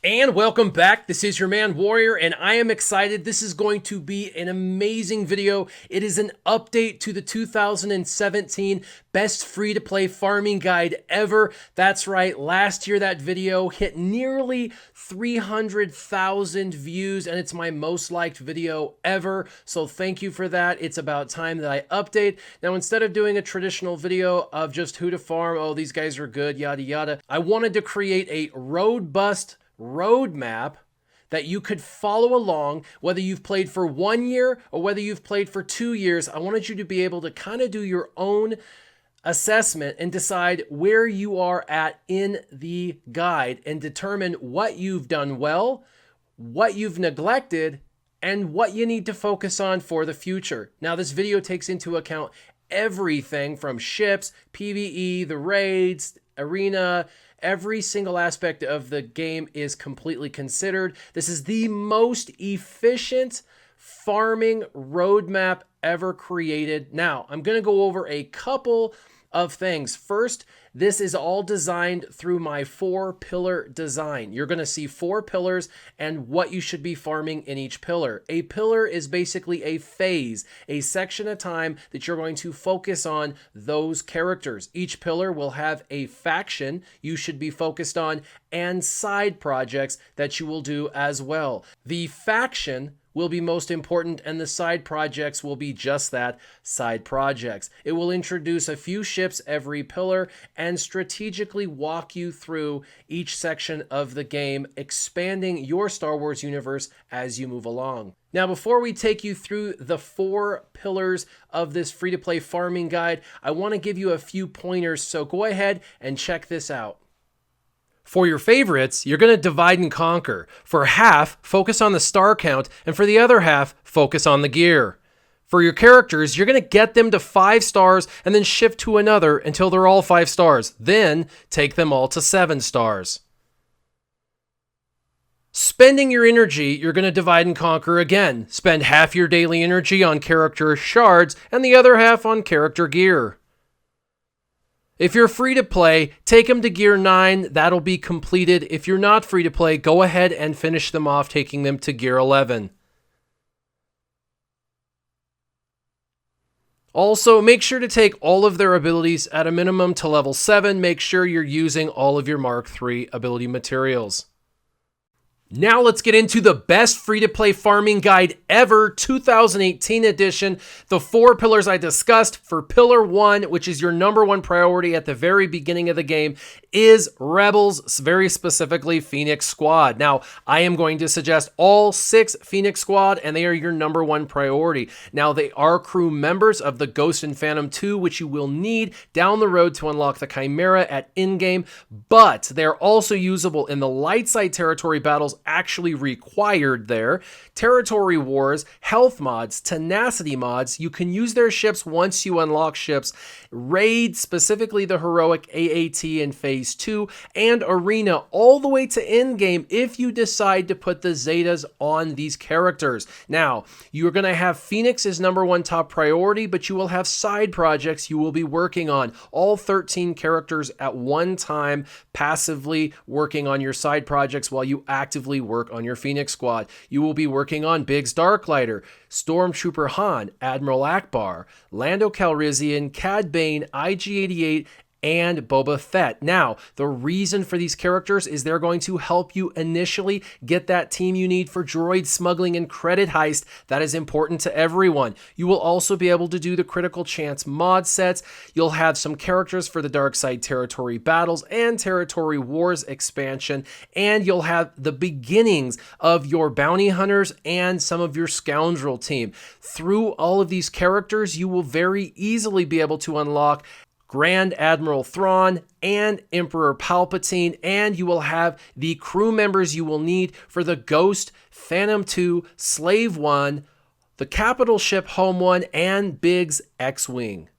And welcome back. This is your man Warrior, and I am excited. This is going to be an amazing video. It is an update to the 2017 best free-to-play farming guide ever. That's right, last year that video hit nearly 300,000 views, and it's my most liked video ever. So thank you for that. It's about time that I update. Now, instead of doing a traditional video of just who to farm, oh, these guys are good, yada yada, I wanted to create a robust roadmap that you could follow along, whether you've played for 1 year or whether you've played for 2 years. I wanted you to be able to kind of do your own assessment and decide where you are at in the guide and determine what you've done well, what you've neglected, and what you need to focus on for the future. Now, this video takes into account everything from ships, PvE, the raids, arena. Every single aspect of the game is completely considered. This is the most efficient farming roadmap ever created. Now, I'm going to go over a couple of things. First, this is all designed through my 4-pillar design. You're going to see 4 pillars and what you should be farming in each pillar. A pillar is basically a phase, a section of time that you're going to focus on those characters. Each pillar will have a faction you should be focused on and side projects that you will do as well. The faction will be most important, and the side projects will be just that, side projects. It will introduce a few ships every pillar and strategically walk you through each section of the game, expanding your Star Wars universe as you move along. Now, before we take you through the 4 pillars of this free-to-play farming guide, I want to give you a few pointers, so go ahead and check this out. For your favorites, you're going to divide and conquer. For half, focus on the star count, and for the other half, focus on the gear. For your characters, you're going to get them to 5 stars and then shift to another until they're all 5 stars. Then take them all to 7 stars. Spending your energy, you're going to divide and conquer again. Spend half your daily energy on character shards and the other half on character gear. If you're free to play, take them to gear 9, that'll be completed. If you're not free to play, go ahead and finish them off, taking them to gear 11. Also, make sure to take all of their abilities at a minimum to level 7. Make sure you're using all of your Mark III ability materials. Now let's get into the best free-to-play farming guide ever, 2018 edition. The 4 pillars I discussed. For pillar 1, which is your #1 priority at the very beginning of the game, is Rebels, very specifically Phoenix Squad. Now, I am going to suggest all 6 Phoenix Squad, and they are your #1 priority. Now, they are crew members of the Ghost and Phantom 2, which you will need down the road to unlock the Chimera at in-game, but they're also usable in the light side territory battles actually required there. Territory wars, health mods, tenacity mods. You can use their ships once you unlock ships. Raid, specifically the heroic AAT in phase 2, and arena all the way to end game if you decide to put the Zetas on these characters. Now, you're going to have Phoenix as #1 top priority, but you will have side projects you will be working on. All 13 characters at one time, passively working on your side projects while you actively work on your Phoenix Squad. You will be working on Biggs Darklighter, Stormtrooper Han, Admiral Akbar, Lando Calrissian, Cad Bane, IG-88, and Boba Fett. Now, the reason for these characters is they're going to help you initially get that team you need for droid smuggling and credit heist. That is important to everyone. You will also be able to do the critical chance mod sets. You'll have some characters for the dark side territory battles and territory wars expansion, and you'll have the beginnings of your bounty hunters and some of your scoundrel team. Through all of these characters, you will very easily be able to unlock Grand Admiral Thrawn and Emperor Palpatine, and you will have the crew members you will need for the Ghost, Phantom 2, Slave 1, the capital ship Home 1, and Biggs X-Wing.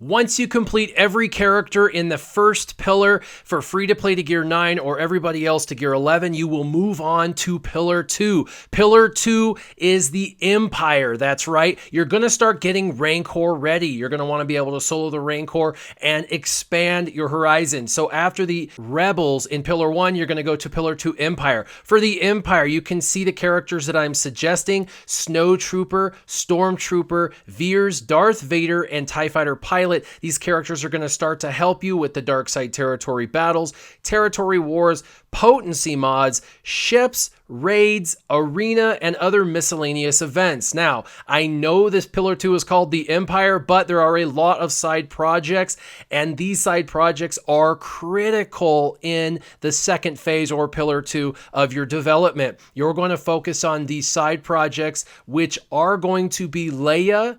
Once you complete every character in the first pillar for free-to-play to Gear 9 or everybody else to Gear 11, you will move on to Pillar 2. Pillar 2 is the Empire. That's right. You're going to start getting Rancor ready. You're going to want to be able to solo the Rancor and expand your horizon. So after the Rebels in Pillar 1, you're going to go to Pillar 2 Empire. For the Empire, you can see the characters that I'm suggesting: Snow Trooper, Stormtrooper, Veers, Darth Vader, and TIE Fighter Pilot. These characters are going to start to help you with the dark side territory battles, territory wars, potency mods, ships, raids, arena, and other miscellaneous events. Now, I know this Pillar 2 is called the Empire, but there are a lot of side projects, and these side projects are critical in the second phase or Pillar 2 of your development. You're going to focus on these side projects, which are going to be Leia,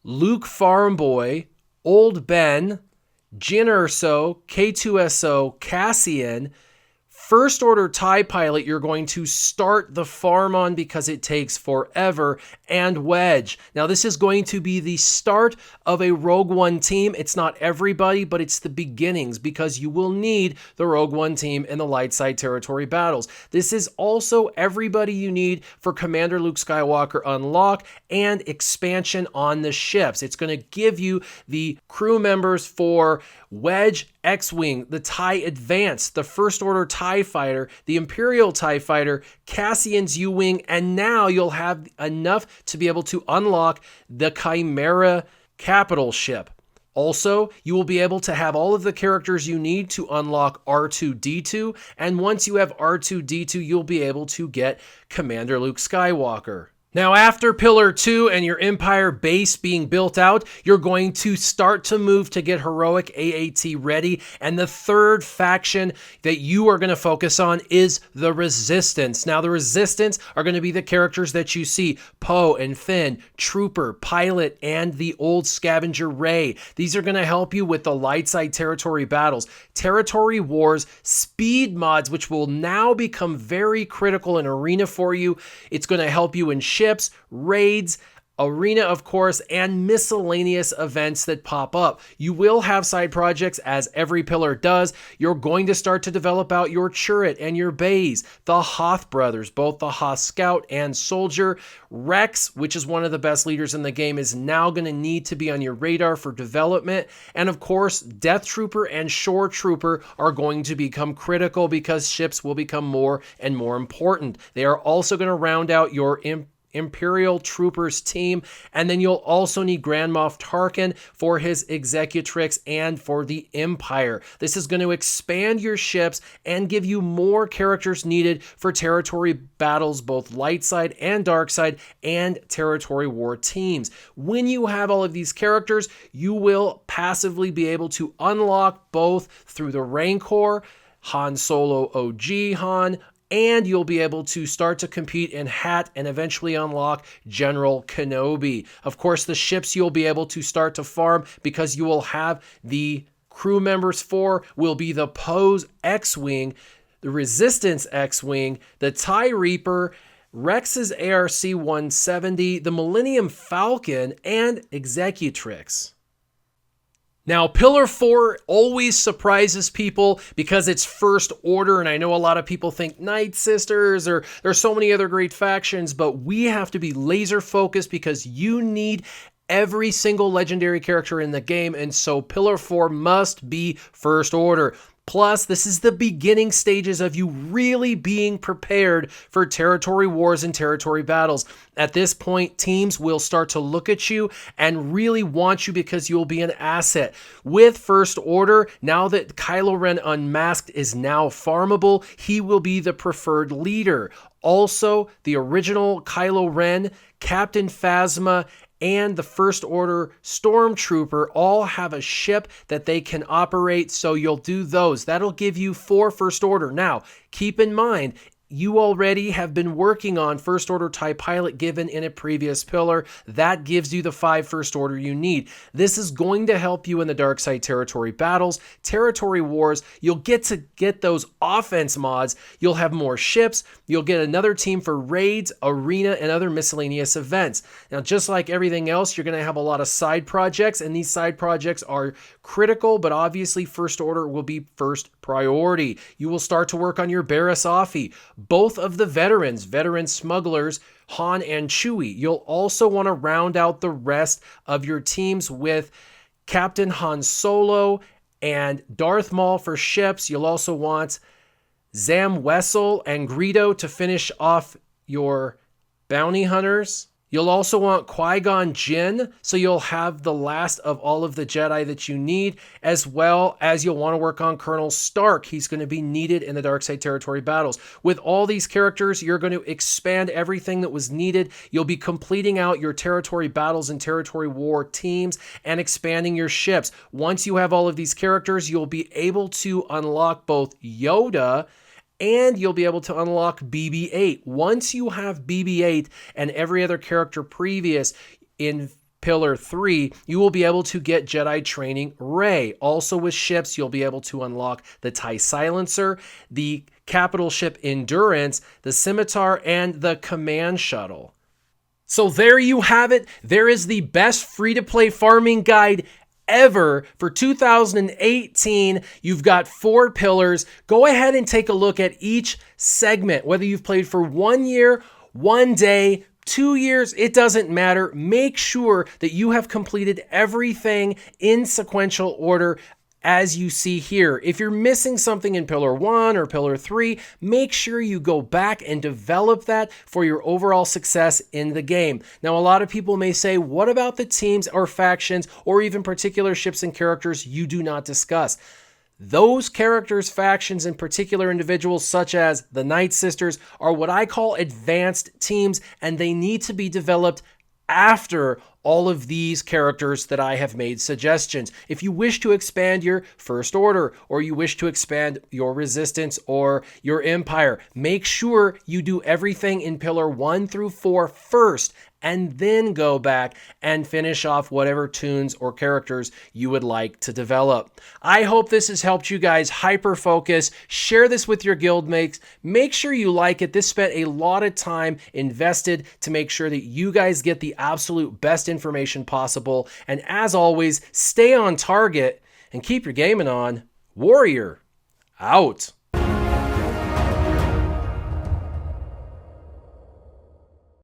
Luke Farmboy, Old Ben, Jyn Erso, K2SO, Cassian, First Order TIE Pilot you're going to start the farm on because it takes forever, and Wedge. Now this is going to be the start of a Rogue One team. It's not everybody, but it's the beginnings because you will need the Rogue One team in the light side territory battles. This is also everybody you need for Commander Luke Skywalker Unlock and expansion on the ships. It's going to give you the crew members for Wedge, X-Wing, the TIE Advance, the First Order TIE Fighter, the Imperial TIE Fighter, Cassian's U-Wing, and now you'll have enough to be able to unlock the Chimera capital ship. Also, you will be able to have all of the characters you need to unlock R2-D2, and once you have R2-D2, you'll be able to get Commander Luke Skywalker. Now, after Pillar 2 and your Empire base being built out, you're going to start to move to get Heroic AAT ready. And the third faction that you are going to focus on is the Resistance. Now, the Resistance are going to be the characters that you see: Poe and Finn, Trooper, Pilot, and the old Scavenger Rey. These are going to help you with the light side territory battles, territory wars, speed mods, which will now become very critical in Arena for you. It's going to help you in ships, raids, arena, of course, and miscellaneous events that pop up. You will have side projects, as every pillar does. You're going to start to develop out your Chirrut and your Bays, the Hoth brothers, both the Hoth Scout and Soldier. Rex, which is one of the best leaders in the game, is now going to need to be on your radar for development. And of course, Death Trooper and Shore Trooper are going to become critical because ships will become more and more important. They are also going to round out your Imperial Troopers team, and then you'll also need Grand Moff Tarkin for his Executrix and for the Empire. This is going to expand your ships and give you more characters needed for territory battles, both light side and dark side, and territory war teams. When you have all of these characters, you will passively be able to unlock both through the Rancor, Han Solo OG Han, and you'll be able to start to compete in Hat and eventually unlock General Kenobi. Of course, the ships you'll be able to start to farm because you will have the crew members for will be the Poe's X-Wing, the Resistance X-Wing, the TIE Reaper, Rex's ARC-170, the Millennium Falcon, and Executrix. Now, Pillar 4 always surprises people because it's First Order, and I know a lot of people think Night Sisters, or there's so many other great factions, but we have to be laser focused because you need every single legendary character in the game, and so Pillar 4 must be First Order. Plus, this is the beginning stages of you really being prepared for territory wars and territory battles. At this point, teams will start to look at you and really want you because you'll be an asset. With First Order, now that Kylo Ren Unmasked is now farmable, he will be the preferred leader. Also, the original Kylo Ren, Captain Phasma, and the First Order Stormtrooper all have a ship that they can operate, so you'll do those. That'll give you 4 First Order. Now, keep in mind, you already have been working on first order TIE pilot given in a previous pillar. That gives you the 5 first order you need. This is going to help you in the dark side territory battles, territory wars. You'll get to get those offense mods. You'll have more ships. You'll get another team for raids, arena, and other miscellaneous events. Now, just like everything else, you're going to have a lot of side projects, and these side projects are critical, but obviously first order will be first priority. You will start to work on your Barasafi, both of the veteran smugglers, Han and Chewie. You'll also want to round out the rest of your teams with Captain Han Solo and Darth Maul for ships. You'll also want Zam Wessel and Greedo to finish off your bounty hunters. You'll also want Qui-Gon Jinn, so you'll have the last of all of the Jedi that you need, as well as you'll want to work on Colonel Stark. He's going to be needed in the Darkside Territory battles. With all these characters, you're going to expand everything that was needed. You'll be completing out your territory battles and territory war teams and expanding your ships. Once you have all of these characters, you'll be able to unlock both Yoda and you'll be able to unlock BB-8. Once you have BB-8 and every other character previous in Pillar 3, you will be able to get Jedi Training Rey. Also with ships, you'll be able to unlock the TIE Silencer, the capital ship Endurance, the Scimitar, and the Command Shuttle. So there you have it. There is the best free-to-play farming guide ever for 2018. You've got 4 pillars. Go ahead and take a look at each segment, whether you've played for 1 year, 1 day, 2 years, it doesn't matter. Make sure that you have completed everything in sequential order as you see here. If you're missing something in Pillar 1 or Pillar 3, make sure you go back and develop that for your overall success in the game. Now, a lot of people may say, what about the teams or factions or even particular ships and characters you do not discuss? Those characters, factions, and particular individuals such as the Night Sisters are what I call advanced teams, and they need to be developed after all of these characters that I have made suggestions. If you wish to expand your First Order, or you wish to expand your Resistance or your Empire, make sure you do everything in Pillar 1 through 4 first, and then go back and finish off whatever tunes or characters you would like to develop. I hope this has helped you guys hyper-focus. Share this with your guildmates. Make sure you like it. This spent a lot of time invested to make sure that you guys get the absolute best information possible. And as always, stay on target and keep your gaming on. Warrior, out.